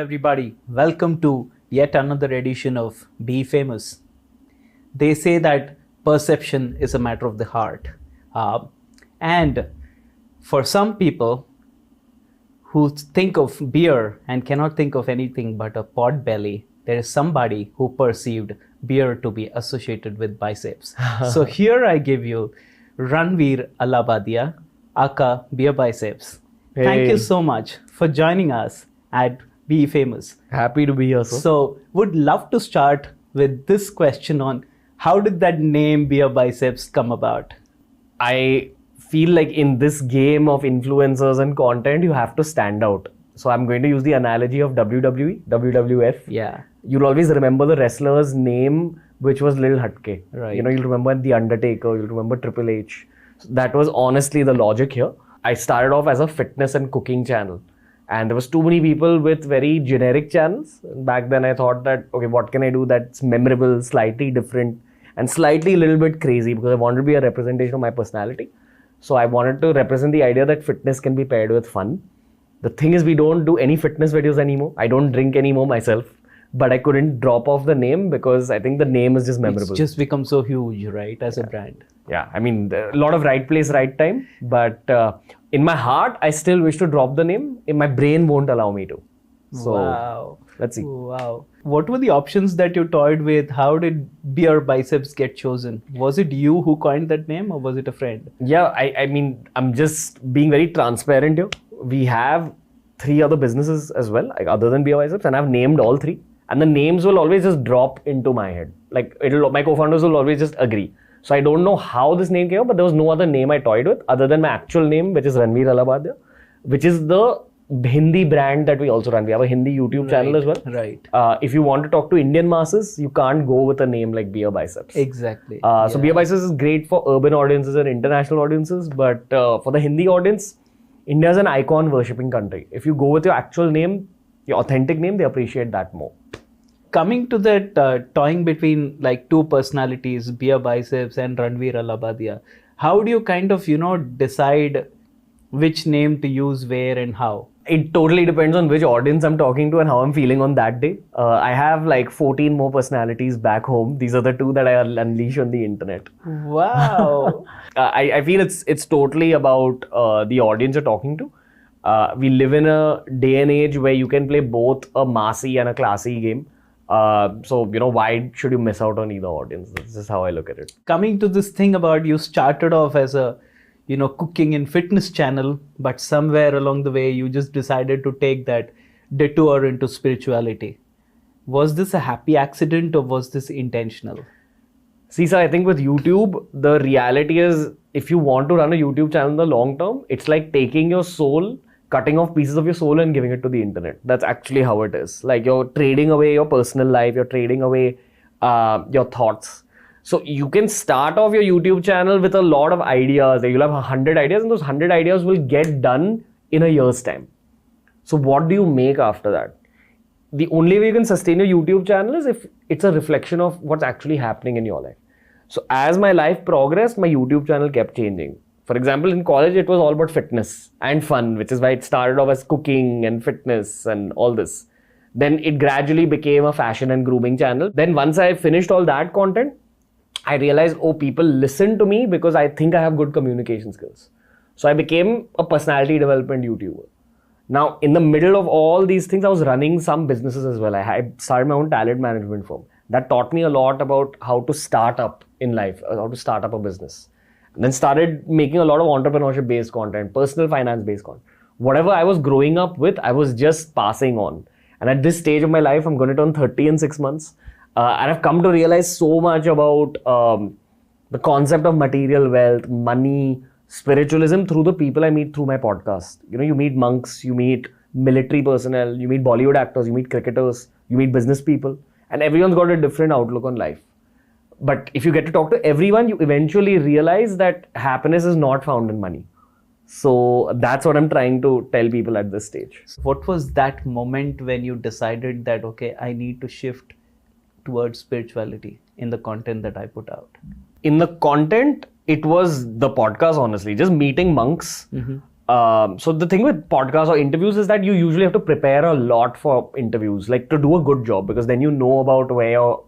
everybody. Welcome to yet another edition of Be Famous. They say that perception is a matter of the heart. And for some people who think of beer and cannot think of anything but a pot belly, there is somebody who perceived beer to be associated with biceps. So here I give you Ranveer Alabadia, aka BeerBiceps. Thank you so much for joining us at Be Famous. Happy to be here, sir. So, would love to start with this question on how did that name BeerBiceps come about? I feel like in this game of influencers and content, you have to stand out. So I'm going to use the analogy of WWE, WWF. Yeah. You'll always remember the wrestler's name, which was Lil Hatke. Right. You know, you'll remember The Undertaker, you'll remember Triple H. So that was honestly the logic here. I started off as a fitness and cooking channel. And there was too many people with very generic channels. Back then I thought that, okay, what can I do that's memorable, slightly different, and slightly a little bit crazy, because I wanted to be a representation of my personality. So I wanted to represent the idea that fitness can be paired with fun. The thing is, we don't do any fitness videos anymore. I don't drink anymore myself, but I couldn't drop off the name because I think the name is just memorable. It's just become so huge, right, as a brand. Yeah, I mean, a lot of right place, right time. But in my heart, I still wish to drop the name. In my brain won't allow me to. So Wow. let's see. Wow. What were the options that you toyed with? How did BeerBiceps get chosen? Was it you who coined that name or was it a friend? Yeah, I mean, I'm just being very transparent here. We have 3 other businesses as well, like other than BeerBiceps, and I've named all 3. And the names will always just drop into my head. Like my co-founders will always just agree. So I don't know how this name came up, but there was no other name I toyed with other than my actual name, which is Ranveer Alabadia, which is the Hindi brand that we also run. We have a Hindi YouTube channel as well. Right. If you want to talk to Indian masses, you can't go with a name like BeerBiceps. Exactly. So BeerBiceps is great for urban audiences and international audiences, but for the Hindi audience, India is an icon worshipping country. If you go with your actual name, your authentic name, they appreciate that more. Coming to that toying between like two personalities, BeerBiceps and Ranveer Alabadia, how do you kind of, decide which name to use where and how? It totally depends on which audience I'm talking to and how I'm feeling on that day. I have like 14 more personalities back home. These are the 2 that I'll unleash on the internet. Wow. I feel it's totally about the audience you're talking to. We live in a day and age where you can play both a massy and a classy game. So, why should you miss out on either audience? This is how I look at it. Coming to this thing about you started off as a, cooking and fitness channel, but somewhere along the way, you just decided to take that detour into spirituality. Was this a happy accident or was this intentional? See, sir, I think with YouTube, the reality is if you want to run a YouTube channel in the long term, it's like taking your soul, cutting off pieces of your soul and giving it to the internet. That's actually how it is. Like you're trading away your personal life, you're trading away your thoughts. So you can start off your YouTube channel with a lot of ideas. You'll have 100 ideas and those 100 ideas will get done in a year's time. So what do you make after that? The only way you can sustain your YouTube channel is if it's a reflection of what's actually happening in your life. So as my life progressed, my YouTube channel kept changing. For example, in college, it was all about fitness and fun, which is why it started off as cooking and fitness and all this. Then it gradually became a fashion and grooming channel. Then once I finished all that content, I realized, people listen to me because I think I have good communication skills. So I became a personality development YouTuber. Now, in the middle of all these things, I was running some businesses as well. I started my own talent management firm. That taught me a lot about how to start up in life, how to start up a business. And then started making a lot of entrepreneurship-based content, personal finance-based content. Whatever I was growing up with, I was just passing on. And at this stage of my life, I'm going to turn 30 in 6 months. And I've come to realize so much about the concept of material wealth, money, spiritualism through the people I meet through my podcast. You meet monks, you meet military personnel, you meet Bollywood actors, you meet cricketers, you meet business people, and everyone's got a different outlook on life. But if you get to talk to everyone, you eventually realize that happiness is not found in money. So that's what I'm trying to tell people at this stage. What was that moment when you decided that, okay, I need to shift towards spirituality in the content that I put out? In the content, it was the podcast, honestly, just meeting monks. So the thing with podcasts or interviews is that you usually have to prepare a lot for interviews, like to do a good job, because then you know about where your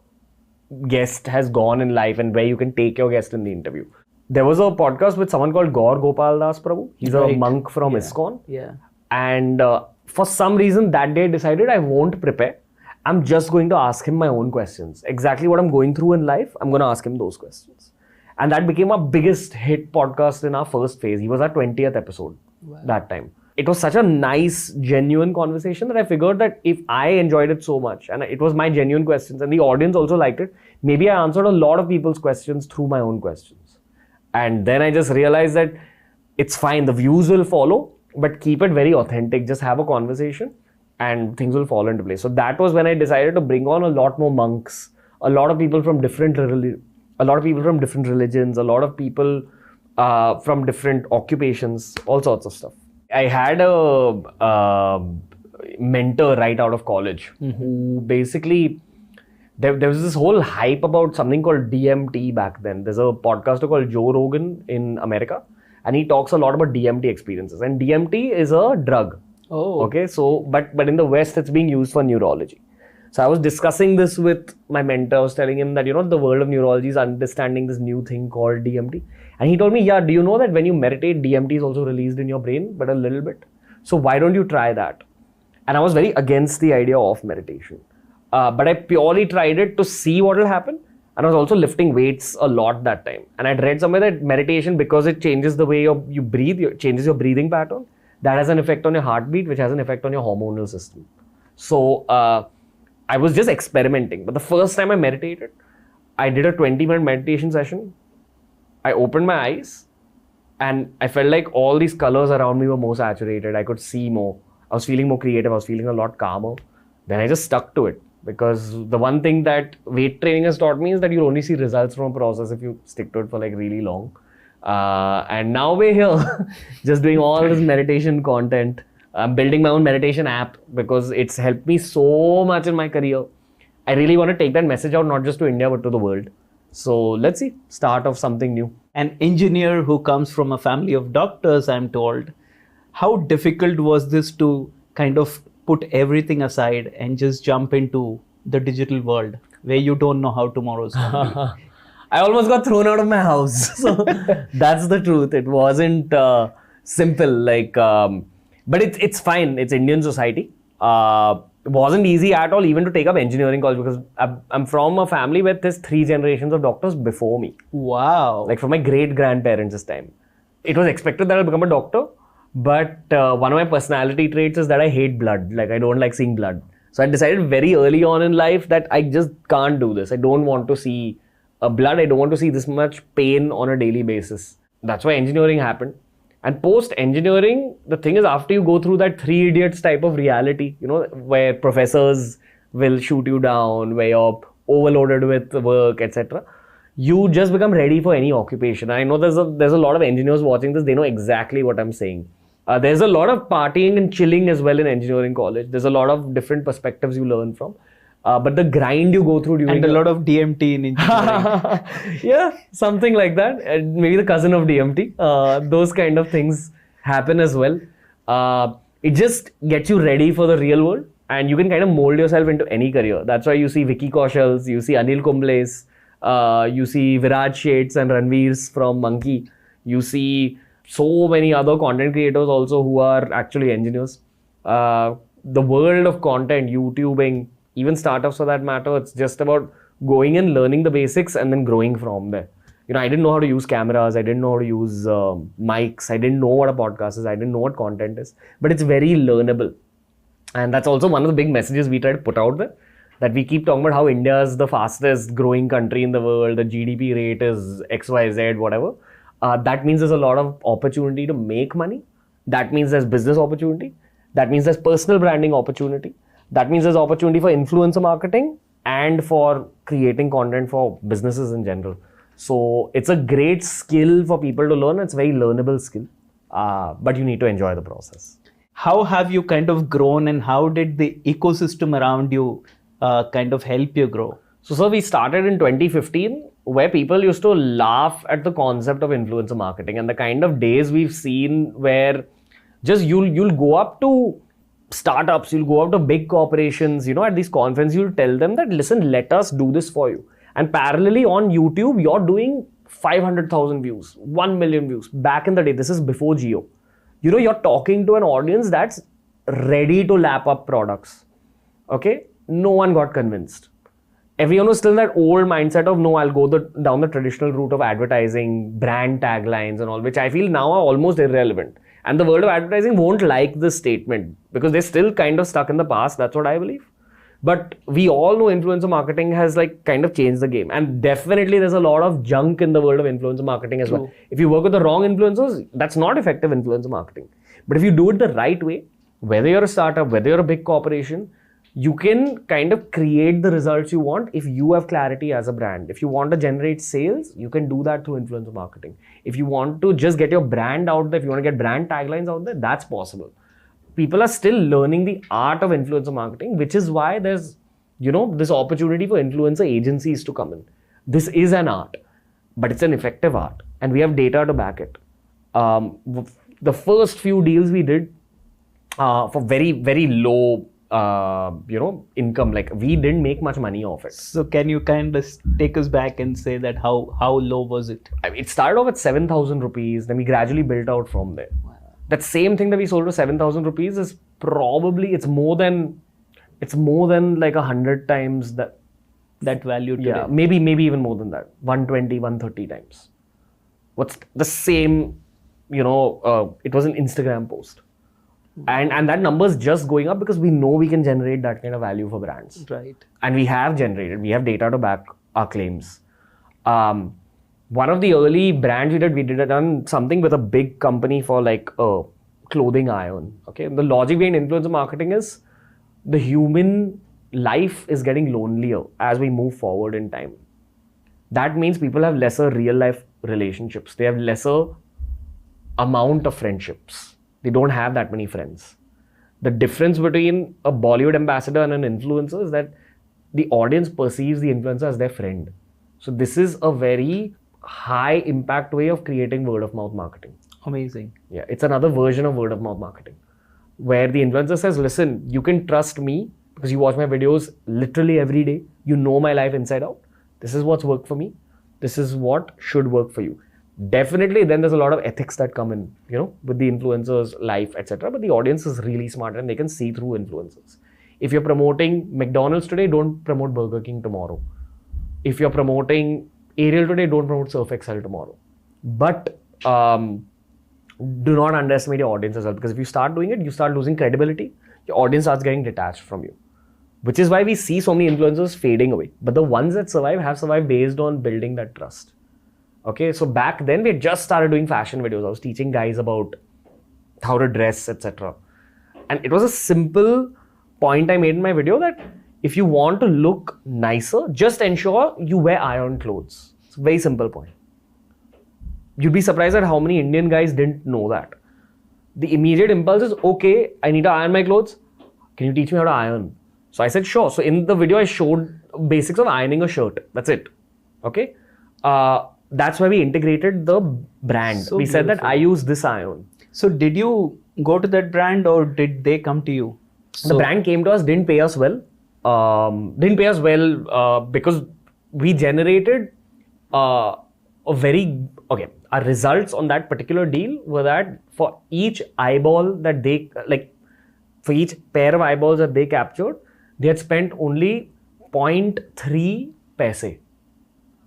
guest has gone in life and where you can take your guest in the interview. There was a podcast with someone called Gaur Gopal Das Prabhu. He's a monk from ISKCON. Yeah. And for some reason that day I decided I won't prepare. I'm just going to ask him my own questions. Exactly what I'm going through in life, I'm going to ask him those questions. And that became our biggest hit podcast in our first phase. He was our 20th episode that time. It was such a nice, genuine conversation that I figured that if I enjoyed it so much, and it was my genuine questions, and the audience also liked it, maybe I answered a lot of people's questions through my own questions. And then I just realized that it's fine, the views will follow, but keep it very authentic. Just have a conversation and things will fall into place. So that was when I decided to bring on a lot more monks, a lot of people from different religions, a lot of people from different occupations, all sorts of stuff. I had a mentor right out of college who basically, there was this whole hype about something called DMT back then. There's a podcaster called Joe Rogan in America, and he talks a lot about DMT experiences. And DMT is a drug. Oh. Okay, so, but in the West, it's being used for neurology. So I was discussing this with my mentor. I was telling him that, the world of neurology is understanding this new thing called DMT. And he told me, yeah, do you know that when you meditate, DMT is also released in your brain, but a little bit. So why don't you try that? And I was very against the idea of meditation. But I purely tried it to see what will happen. And I was also lifting weights a lot that time. And I'd read somewhere that meditation, because it changes the way you breathe, changes your breathing pattern, that has an effect on your heartbeat, which has an effect on your hormonal system. So I was just experimenting. But the first time I meditated, I did a 20-minute meditation session. I opened my eyes and I felt like all these colors around me were more saturated. I could see more. I was feeling more creative. I was feeling a lot calmer. Then I just stuck to it, because the one thing that weight training has taught me is that you'll only see results from a process if you stick to it for like really long. And now we're here just doing all this meditation content. I'm building my own meditation app because it's helped me so much in my career. I really want to take that message out, not just to India, but to the world. So let's see, start of something new. An engineer who comes from a family of doctors, I'm told. How difficult was this to kind of put everything aside and just jump into the digital world where you don't know how tomorrow's going to be? I almost got thrown out of my house. So that's the truth. It wasn't simple. But it's fine. It's Indian society. It wasn't easy at all even to take up engineering college, because I'm from a family where there's 3 generations of doctors before me. Wow. Like from my great-grandparents this time. It was expected that I'll become a doctor, but one of my personality traits is that I hate blood. Like I don't like seeing blood. So I decided very early on in life that I just can't do this. I don't want to see blood. I don't want to see this much pain on a daily basis. That's why engineering happened. And post-engineering, the thing is, after you go through that 3 idiots type of reality, where professors will shoot you down, where you're overloaded with work, etc., you just become ready for any occupation. I know there's a lot of engineers watching this. They know exactly what I'm saying. There's a lot of partying and chilling as well in engineering college. There's a lot of different perspectives you learn from. But the grind you go through during... And a lot of DMT in engineering. Yeah, something like that. Maybe the cousin of DMT. Those kind of things happen as well. It just gets you ready for the real world, and you can kind of mold yourself into any career. That's why you see Vicky Kaushals, you see Anil Kumble's, you see Viraj Sheth's and Ranveer's from Monkey. You see so many other content creators also who are actually engineers. The world of content, YouTubing, even startups for that matter, it's just about going and learning the basics and then growing from there. I didn't know how to use cameras. I didn't know how to use mics. I didn't know what a podcast is. I didn't know what content is. But it's very learnable. And that's also one of the big messages we try to put out there. That we keep talking about how India is the fastest growing country in the world. The GDP rate is XYZ, whatever. That means there's a lot of opportunity to make money. That means there's business opportunity. That means there's personal branding opportunity. That means there's opportunity for influencer marketing and for creating content for businesses in general. So it's a great skill for people to learn. It's a very learnable skill, but you need to enjoy the process. How have you kind of grown, and how did the ecosystem around you kind of help you grow? So we started in 2015, where people used to laugh at the concept of influencer marketing, and the kind of days we've seen where Just you'll go up to startups, you'll go up to big corporations, at these conferences, you'll tell them that, listen, let us do this for you. And parallelly on YouTube, you're doing 500,000 views, 1 million views. Back in the day, this is before Geo. You're talking to an audience that's ready to lap up products. Okay? No one got convinced. Everyone was still in that old mindset of, no, I'll go down the traditional route of advertising, brand taglines and all, which I feel now are almost irrelevant. And the world of advertising won't like this statement because they're still kind of stuck in the past. That's what I believe. But we all know influencer marketing has kind of changed the game. And definitely there's a lot of junk in the world of influencer marketing as well. If you work with the wrong influencers, that's not effective influencer marketing. But if you do it the right way, whether you're a startup, whether you're a big corporation, you can kind of create the results you want if you have clarity as a brand. If you want to generate sales, you can do that through influencer marketing. If you want to just get your brand out there, if you want to get brand taglines out there, that's possible. People are still learning the art of influencer marketing, which is why there's, this opportunity for influencer agencies to come in. This is an art, but it's an effective art, and we have data to back it. The first few deals we did for very, very low, income, we didn't make much money off it. So can you kind of take us back and say that how low was it? It started off at 7,000 rupees, then we gradually built out from there. That same thing that we sold for 7,000 rupees is probably, it's more than 100 times that value today. Yeah, maybe even more than that. 120, 130 times. What's the same, it was an Instagram post. And that number is just going up because we know we can generate that kind of value for brands. Right. And we have data to back our claims. One of the early brands we did done something with a big company for a clothing iron. Okay. The logic behind influencer marketing is the human life is getting lonelier as we move forward in time. That means people have lesser real life relationships. They have lesser amount of friendships. They don't have that many friends. The difference between a Bollywood ambassador and an influencer is that the audience perceives the influencer as their friend. So this is a very high impact way of creating word of mouth marketing. Amazing. Yeah, it's another version of word of mouth marketing where the influencer says, listen, you can trust me because you watch my videos literally every day. You know my life inside out. This is what's worked for me. This is what should work for you. Definitely, then there's a lot of ethics that come in, with the influencer's life, etc. But the audience is really smart and they can see through influencers. If you're promoting McDonald's today, don't promote Burger King tomorrow. If you're promoting Ariel today, don't promote Surf Excel tomorrow. But do not underestimate your audience as well, because if you start doing it, you start losing credibility. Your audience starts getting detached from you, which is why we see so many influencers fading away. But the ones that survive have survived based on building that trust. Okay, so back then we had just started doing fashion videos. I was teaching guys about how to dress, etc. And it was a simple point I made in my video that if you want to look nicer, just ensure you wear iron clothes. It's a very simple point. You'd be surprised at how many Indian guys didn't know that. The immediate impulse is, okay, I need to iron my clothes. Can you teach me how to iron? So I said, sure. So in the video, I showed basics of ironing a shirt. That's it. Okay. That's why we integrated the brand. So we said that I use this iron. So did you go to that brand or did they come to you? The brand came to us, didn't pay us well. Because we generated our results on that particular deal were that for each eyeball that they, for each pair of eyeballs that they captured, they had spent only 0.3 paise,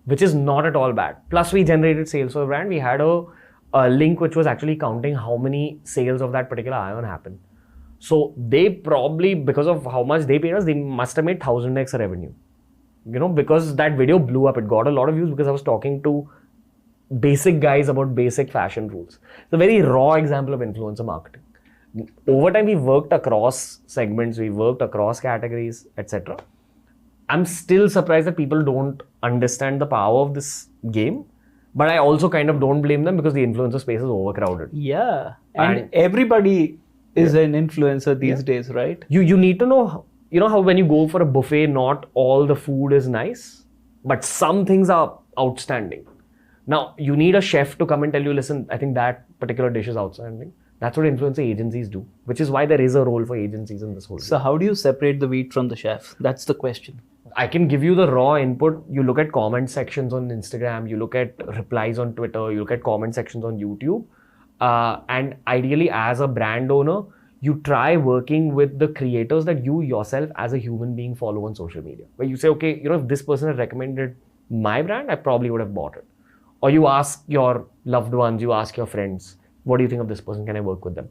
which is not at all bad. Plus we generated sales for the brand. We had a link which was actually counting how many sales of that particular iron happened. So they probably, because of how much they paid us, they must have made 1000x revenue. Because that video blew up. It got a lot of views because I was talking to basic guys about basic fashion rules. It's a very raw example of influencer marketing. Over time, we worked across segments, we worked across categories, etc. I'm still surprised that people don't understand the power of this game. But I also kind of don't blame them because the influencer space is overcrowded. Yeah. And everybody is an influencer these days, right? You need to know, how when you go for a buffet, not all the food is nice, but some things are outstanding. Now, you need a chef to come and tell you, listen, I think that particular dish is outstanding. That's what influencer agencies do, which is why there is a role for agencies in this whole So how do you separate the wheat from the chaff? That's the question. I can give you the raw input. You look at comment sections on Instagram, you look at replies on Twitter, you look at comment sections on YouTube. And ideally, as a brand owner, you try working with the creators that you yourself as a human being follow on social media. Where you say, okay, if this person had recommended my brand, I probably would have bought it. Or you ask your loved ones, you ask your friends, what do you think of this person? Can I work with them?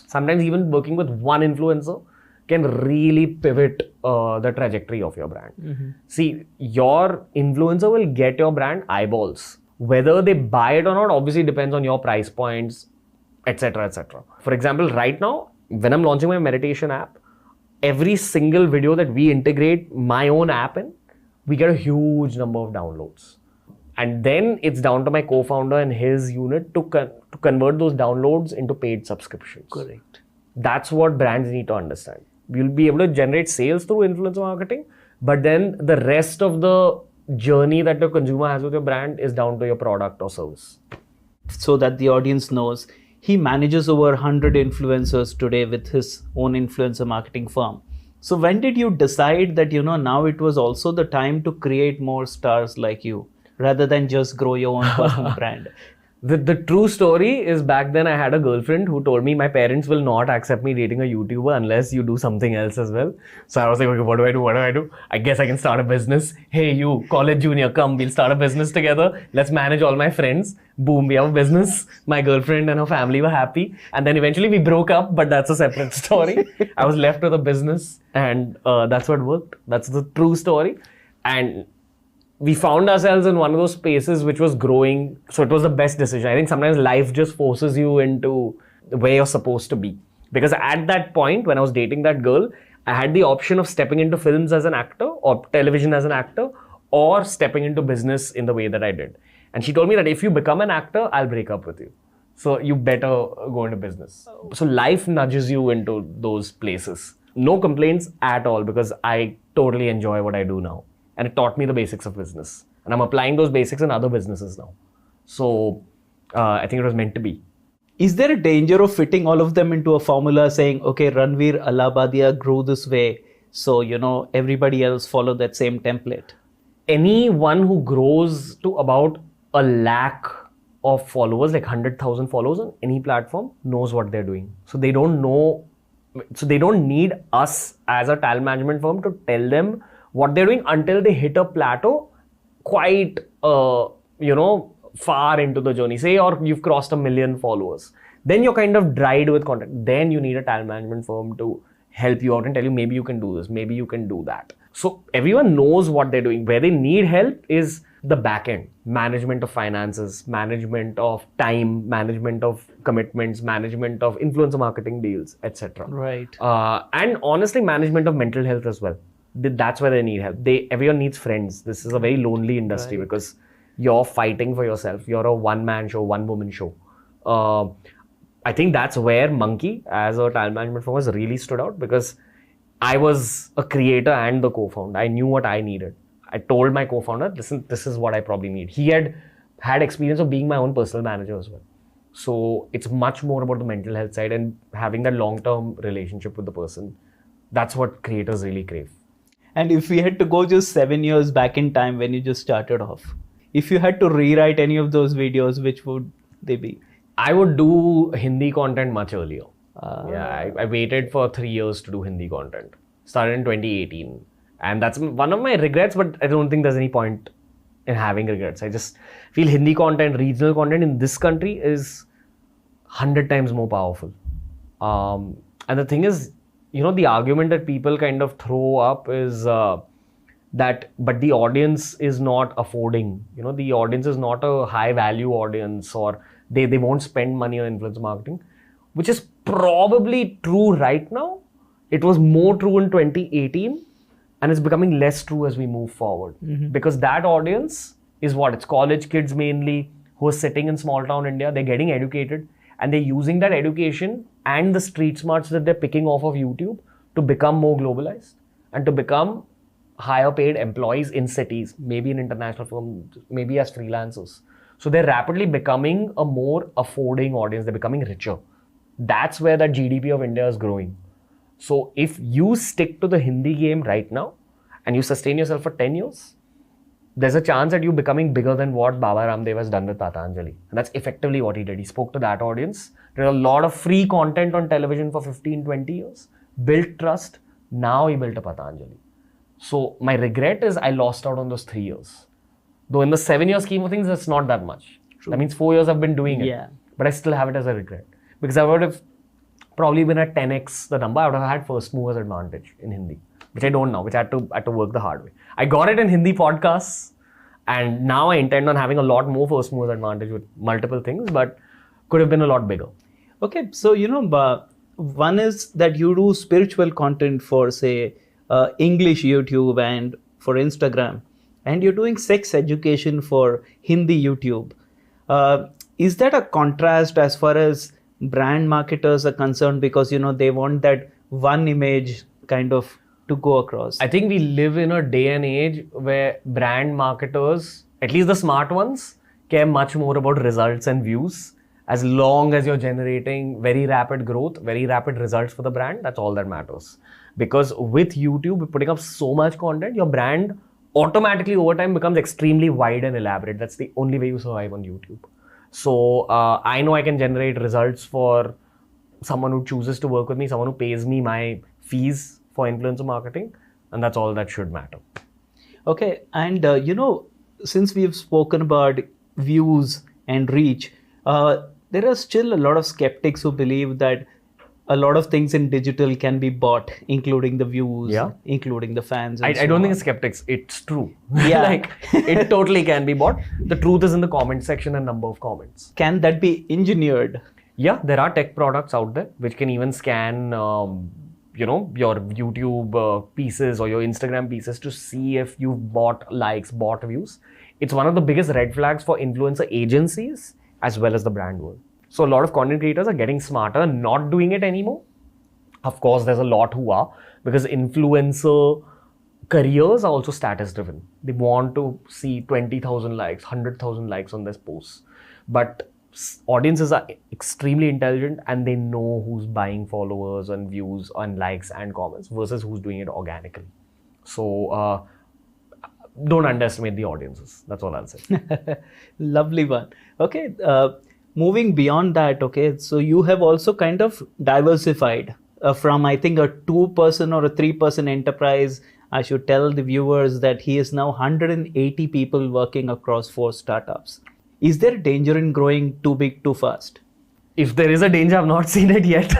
Sometimes even working with one influencer can really pivot the trajectory of your brand. Mm-hmm. See, your influencer will get your brand eyeballs. Whether they buy it or not, obviously depends on your price points, etc., etc. For example, right now, when I'm launching my meditation app, every single video that we integrate my own app in, we get a huge number of downloads. And then it's down to my co-founder and his unit to convert those downloads into paid subscriptions. Correct. That's what brands need to understand. You'll be able to generate sales through influencer marketing, but then the rest of the journey that the consumer has with your brand is down to your product or service. So that the audience knows, he manages over 100 influencers today with his own influencer marketing firm. So when did you decide that, now it was also the time to create more stars like you, rather than just grow your own personal brand? The true story is, back then I had a girlfriend who told me my parents will not accept me dating a YouTuber unless you do something else as well. So I was like, okay, what do I do? What do I do? I guess I can start a business. Hey, you, college junior, come, we'll start a business together. Let's manage all my friends. Boom, we have a business. My girlfriend and her family were happy. And then eventually we broke up, but that's a separate story. I was left with a business, and that's what worked. That's the true story. And we found ourselves in one of those spaces which was growing. So it was the best decision. I think sometimes life just forces you into where you're supposed to be. Because at that point, when I was dating that girl, I had the option of stepping into films as an actor or television as an actor, or stepping into business in the way that I did. And she told me that if you become an actor, I'll break up with you. So you better go into business. So life nudges you into those places. No complaints at all, because I totally enjoy what I do now. And it taught me the basics of business. And I'm applying those basics in other businesses now. So I think it was meant to be. Is there a danger of fitting all of them into a formula saying, okay, Ranveer Allabadia grew this way, so, everybody else follow that same template? Anyone who grows to about 1 lakh of followers, like 100,000 followers on any platform, knows what they're doing. So they don't need us as a talent management firm to tell them what they're doing until they hit a plateau quite, far into the journey. Say, or you've crossed 1 million followers. Then you're kind of dried with content. Then you need a talent management firm to help you out and tell you, maybe you can do this, maybe you can do that. So everyone knows what they're doing. Where they need help is the back end. Management of finances, management of time, management of commitments, management of influencer marketing deals, etc. Right. And honestly, management of mental health as well. That's where they need help. Everyone needs friends. This is a very lonely industry, right? Because you're fighting for yourself. You're a one-man show, one-woman show. I think that's where Monkey, as a talent management firm, has really stood out, because I was a creator and the co-founder. I knew what I needed. I told my co-founder, listen, this is what I probably need. He had experience of being my own personal manager as well. So it's much more about the mental health side and having that long-term relationship with the person. That's what creators really crave. And if we had to go just 7 years back in time when you just started off, if you had to rewrite any of those videos, which would they be? I would do Hindi content much earlier. I waited for 3 years to do Hindi content. Started in 2018. And that's one of my regrets, but I don't think there's any point in having regrets. I just feel Hindi content, regional content in this country is 100 times more powerful. And the thing is, the argument that people kind of throw up is that, but the audience is not affording. The audience is not a high value audience, or they won't spend money on influencer marketing, which is probably true right now. It was more true in 2018, and it's becoming less true as we move forward. Mm-hmm. Because that audience is what? It's college kids mainly who are sitting in small town India. They're getting educated, and they're using that education and the street smarts that they're picking off of YouTube to become more globalized and to become higher paid employees in cities, maybe in international firms, maybe as freelancers. So they're rapidly becoming a more affording audience. They're becoming richer. That's where that GDP of India is growing. So if you stick to the Hindi game right now and you sustain yourself for 10 years, there's a chance that you're becoming bigger than what Baba Ramdev has done with Patanjali. And that's effectively what he did. He spoke to that audience. There's a lot of free content on television for 15, 20 years. Built trust. Now he built a Patanjali. So my regret is I lost out on those 3 years. Though in the 7-year scheme of things, that's not that much. True. That means 4 years I've been doing it. Yeah. But I still have it as a regret. Because I would have probably been at 10x the number. I would have had first movers advantage in Hindi, which I don't now, which I had to work the hard way. I got it in Hindi podcasts, and now I intend on having a lot more first movers advantage with multiple things, but could have been a lot bigger. Okay, so one is that you do spiritual content for, say, English YouTube and for Instagram, and you're doing sex education for Hindi YouTube. Is that a contrast as far as brand marketers are concerned, because they want that one image kind of to go across? I think we live in a day and age where brand marketers, at least the smart ones, care much more about results and views. As long as you're generating very rapid growth, very rapid results for the brand, that's all that matters. Because with YouTube, putting up so much content, your brand automatically over time becomes extremely wide and elaborate. That's the only way you survive on YouTube. So I know I can generate results for someone who chooses to work with me, someone who pays me my fees for influencer marketing, and that's all that should matter. Okay, and since we've spoken about views and reach, there are still a lot of skeptics who believe that a lot of things in digital can be bought, including the views, including the fans. I don't think it's skeptics. It's true. Yeah. It totally can be bought. The truth is in the comment section and number of comments. Can that be engineered? Yeah, there are tech products out there which can even scan, your YouTube pieces or your Instagram pieces to see if you've bought likes, bought views. It's one of the biggest red flags for influencer agencies as well as the brand world. So a lot of content creators are getting smarter, not doing it anymore. Of course, there's a lot who are, because influencer careers are also status driven. They want to see 20,000 likes, 100,000 likes on their posts. But audiences are extremely intelligent and they know who's buying followers and views and likes and comments versus who's doing it organically. So don't underestimate the audiences. That's all I'll say. Lovely one. Okay. Moving beyond that, okay, so you have also kind of diversified from, I think, a 2-person or a 3-person enterprise. I should tell the viewers that he is now 180 people working across 4 startups. Is there a danger in growing too big too fast? If there is a danger, I've not seen it yet.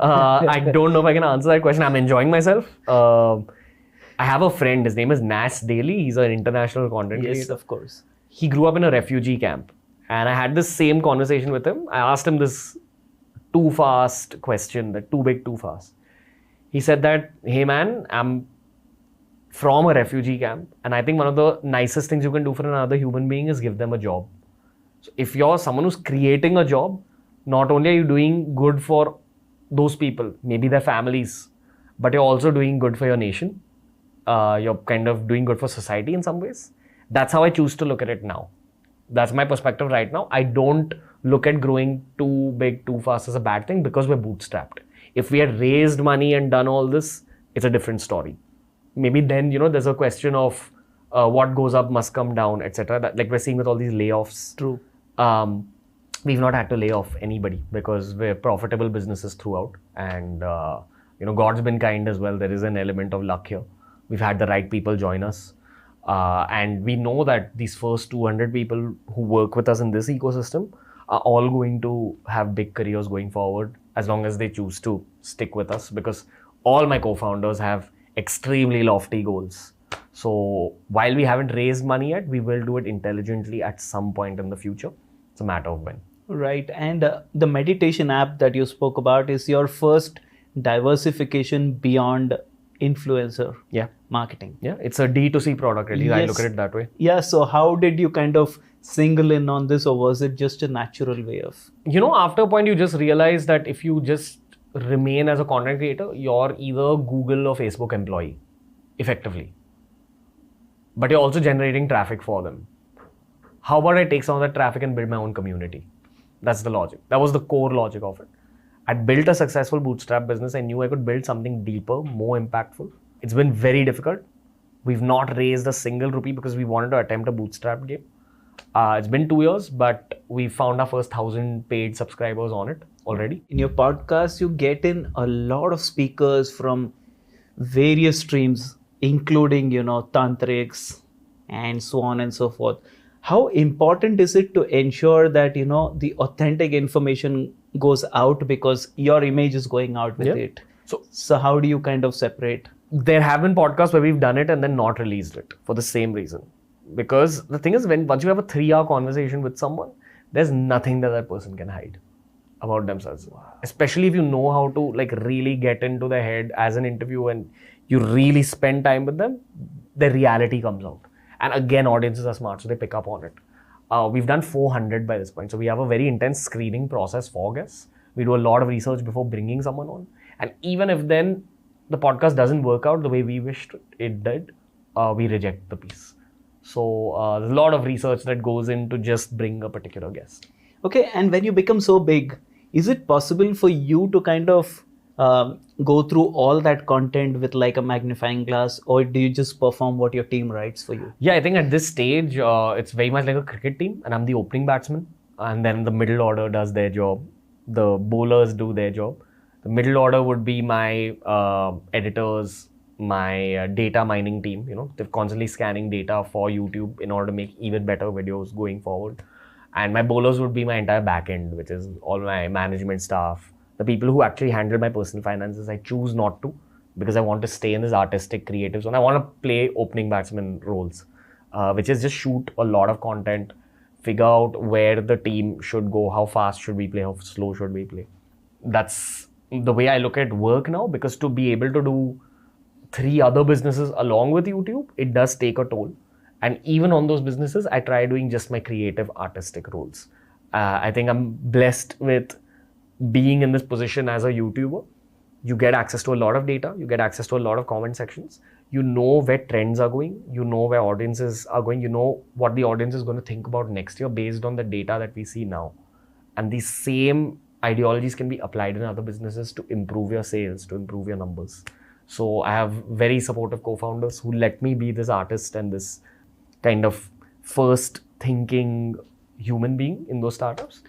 I don't know if I can answer that question. I'm enjoying myself. I have a friend, his name is Nas Daily. He's an international content creator. Yes, of course. He grew up in a refugee camp. And I had this same conversation with him. I asked him this too fast question, that too big, too fast. He said that, hey man, I'm from a refugee camp. And I think one of the nicest things you can do for another human being is give them a job. So if you're someone who's creating a job, not only are you doing good for those people, maybe their families, but you're also doing good for your nation. You're kind of doing good for society in some ways. That's how I choose to look at it now. That's my perspective right now. I don't look at growing too big, too fast as a bad thing because we're bootstrapped. If we had raised money and done all this, it's a different story. Maybe then, there's a question of what goes up must come down, etc. Like we're seeing with all these layoffs. True. We've not had to lay off anybody because we're profitable businesses throughout. And, God's been kind as well. There is an element of luck here. We've had the right people join us. And we know that these first 200 people who work with us in this ecosystem are all going to have big careers going forward as long as they choose to stick with us, because all my co-founders have extremely lofty goals. So while we haven't raised money yet, we will do it intelligently at some point in the future. It's a matter of when. Right. And the meditation app that you spoke about is your first diversification beyond influencer marketing. Yeah, it's a D2C product, at least I look at it that way. Yeah, so how did you kind of single in on this, or was it just a natural way of? After a point you just realize that if you just remain as a content creator, you're either Google or Facebook employee, effectively. But you're also generating traffic for them. How about I take some of that traffic and build my own community? That's the logic. That was the core logic of it. I'd built a successful bootstrap business. I knew I could build something deeper, more impactful. It's been very difficult. We've not raised a single rupee because we wanted to attempt a bootstrap game. It's been 2 years, but we found our first 1,000 paid subscribers on it already. In your podcast, you get in a lot of speakers from various streams, including, tantrics and so on and so forth. How important is it to ensure that, the authentic information goes out because your image is going out with it? So how do you kind of separate? There have been podcasts where we've done it and then not released it for the same reason. Because the thing is, once you have a 3-hour conversation with someone, there's nothing that person can hide about themselves. Wow. Especially if you know how to really get into their head as an interview and you really spend time with them, the reality comes out. And again, audiences are smart, so they pick up on it. We've done 400 by this point. So we have a very intense screening process for guests. We do a lot of research before bringing someone on. And even if then the podcast doesn't work out the way we wished it did, we reject the piece. So there's a lot of research that goes into just bring a particular guest. Okay, and when you become so big, is it possible for you to kind of go through all that content with a magnifying glass, or do you just perform what your team writes for you? Yeah, I think at this stage, it's very much like a cricket team, and I'm the opening batsman, and then the middle order does their job. The bowlers do their job. The middle order would be my editors, my data mining team. They're constantly scanning data for YouTube in order to make even better videos going forward. And my bowlers would be my entire back end, which is all my management staff. The people who actually handle my personal finances, I choose not to because I want to stay in this artistic creative zone. I want to play opening batsman roles, which is just shoot a lot of content, figure out where the team should go, how fast should we play, how slow should we play. That's the way I look at work now, because to be able to do 3 other businesses along with YouTube, it does take a toll. And even on those businesses, I try doing just my creative artistic roles. I think I'm blessed with being in this position as a YouTuber. You get access to a lot of data. You get access to a lot of comment sections. You know where trends are going. You know where audiences are going. You know what the audience is going to think about next year based on the data that we see now. And these same ideologies can be applied in other businesses to improve your sales, to improve your numbers. So I have very supportive co-founders who let me be this artist and this kind of first thinking human being in those startups.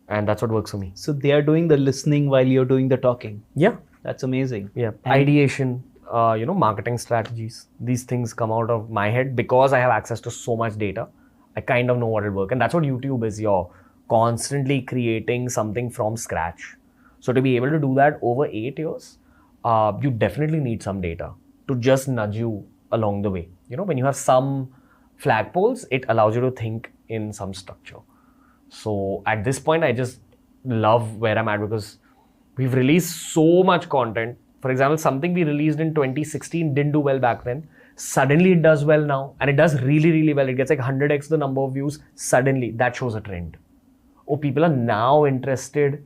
And that's what works for me. So they are doing the listening while you're doing the talking. Yeah. That's amazing. Yeah. And ideation, marketing strategies. These things come out of my head because I have access to so much data. I kind of know what will work. And that's what YouTube is. You're constantly creating something from scratch. So to be able to do that over 8 years, you definitely need some data to just nudge you along the way. When you have some flagpoles, it allows you to think in some structure. So at this point, I just love where I'm at because we've released so much content. For example, something we released in 2016 didn't do well back then. Suddenly it does well now, and it does really, really well. It gets 100x the number of views. Suddenly, that shows a trend. Oh, people are now interested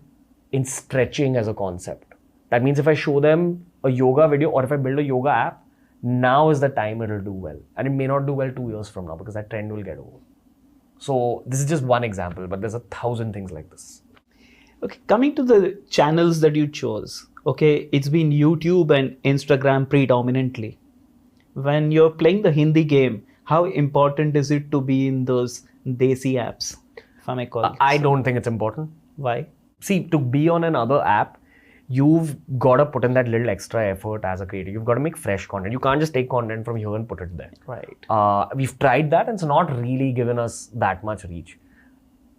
in stretching as a concept. That means if I show them a yoga video or if I build a yoga app, now is the time it'll do well. And it may not do well 2 years from now because that trend will get over. So this is just one example, but there's 1,000 things like this. Okay, coming to the channels that you chose, okay, it's been YouTube and Instagram predominantly. When you're playing the Hindi game, how important is it to be in those desi apps, if I may call it? I don't think it's important. Why? See, to be on another app, you've got to put in that little extra effort as a creator. You've got to make fresh content. You can't just take content from here and put it there. Right. We've tried that and it's not really given us that much reach.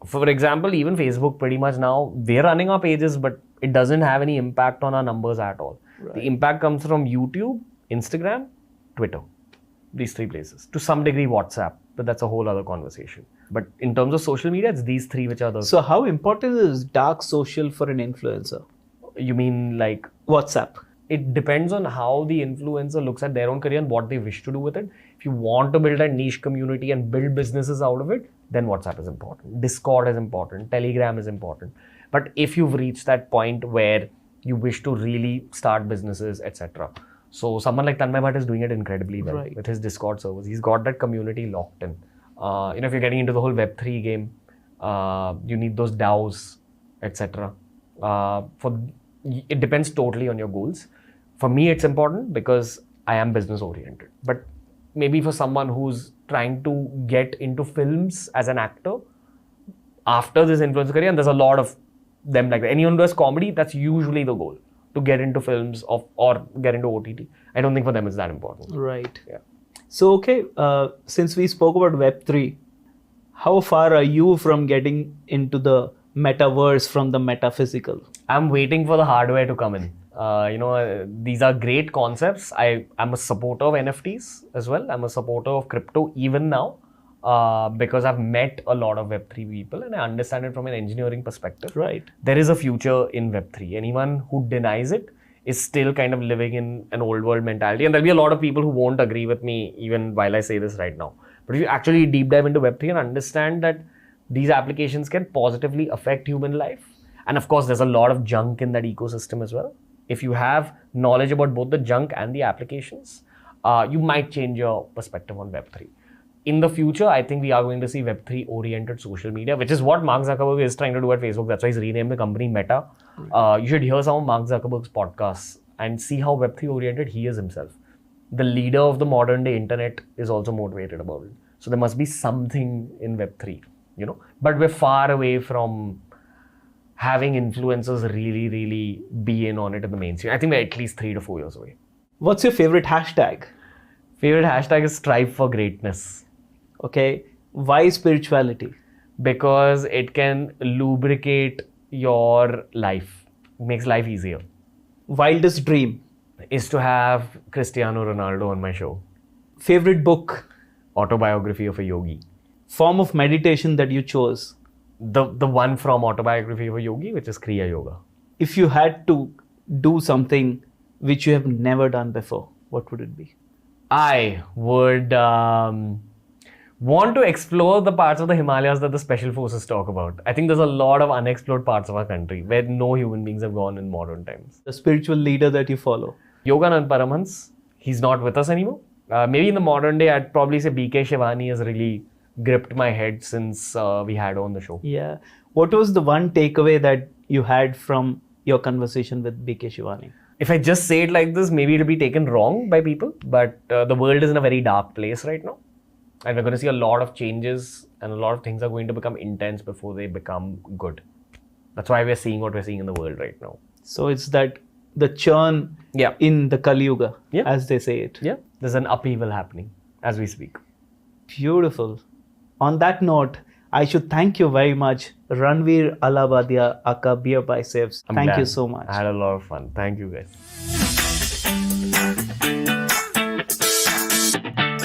For example, even Facebook pretty much now, we're running our pages, but it doesn't have any impact on our numbers at all. Right. The impact comes from YouTube, Instagram, Twitter. These 3 places. To some degree, WhatsApp, but that's a whole other conversation. But in terms of social media, it's these 3 which are the... So how important is dark social for an influencer? You mean like WhatsApp? It depends on how the influencer looks at their own career and what they wish to do with it. If you want to build a niche community and build businesses out of it, then WhatsApp is important. Discord is important. Telegram is important. But if you've reached that point where you wish to really start businesses, etc. So someone like Tanmay Bhatt is doing it incredibly well with his Discord servers. He's got that community locked in. If you're getting into the whole Web3 game, you need those DAOs, etc. It depends totally on your goals. For me, it's important because I am business oriented. But maybe for someone who's trying to get into films as an actor after this influencer career, and there's a lot of them like that. Anyone who does comedy, that's usually the goal, to get into films or get into OTT. I don't think for them it's that important. Right. Yeah. So, okay, since we spoke about Web3, how far are you from getting into the metaverse from the metaphysical? I'm waiting for the hardware to come in. These are great concepts. I'm a supporter of NFTs as well. I'm a supporter of crypto even now because I've met a lot of Web3 people and I understand it from an engineering perspective. Right. There is a future in Web3. Anyone who denies it is still kind of living in an old world mentality. And there'll be a lot of people who won't agree with me even while I say this right now. But if you actually deep dive into Web3 and understand that these applications can positively affect human life, and of course, there's a lot of junk in that ecosystem as well. If you have knowledge about both the junk and the applications, you might change your perspective on Web3. In the future, I think we are going to see Web3 oriented social media, which is what Mark Zuckerberg is trying to do at Facebook. That's why he's renamed the company Meta. You should hear some of Mark Zuckerberg's podcasts and see how Web3 oriented he is himself. The leader of the modern day internet is also motivated about it. So there must be something in Web3, but we're far away from having influencers really be in on it in the mainstream. I think we're at least 3 to 4 years away. What's your favorite hashtag? Favorite hashtag is strive for greatness. Okay. Why spirituality? Because it can lubricate your life. It makes life easier. Wildest dream? Is to have Cristiano Ronaldo on my show. Favorite book? Autobiography of a Yogi. Form of meditation that you chose? The one from Autobiography of a Yogi, which is Kriya Yoga. If you had to do something which you have never done before, what would it be? I would want to explore the parts of the Himalayas that the special forces talk about. I think there's a lot of unexplored parts of our country where no human beings have gone in modern times. The spiritual leader that you follow? Yoganand Paramhans, he's not with us anymore. Maybe in the modern day, I'd probably say BK Shivani has really gripped my head since we had her on the show. Yeah. What was the one takeaway that you had from your conversation with BK Shivani? If I just say it like this, maybe it'll be taken wrong by people, but the world is in a very dark place right now. And we're going to see a lot of changes and a lot of things are going to become intense before they become good. That's why we're seeing what we're seeing in the world right now. So it's that the churn in the Kali Yuga, as they say it. Yeah, there's an upheaval happening as we speak. Beautiful. On that note, I should thank you very much, Ranveer Alabadia aka BeerBiceps. Thank you so much. I had a lot of fun. Thank you guys.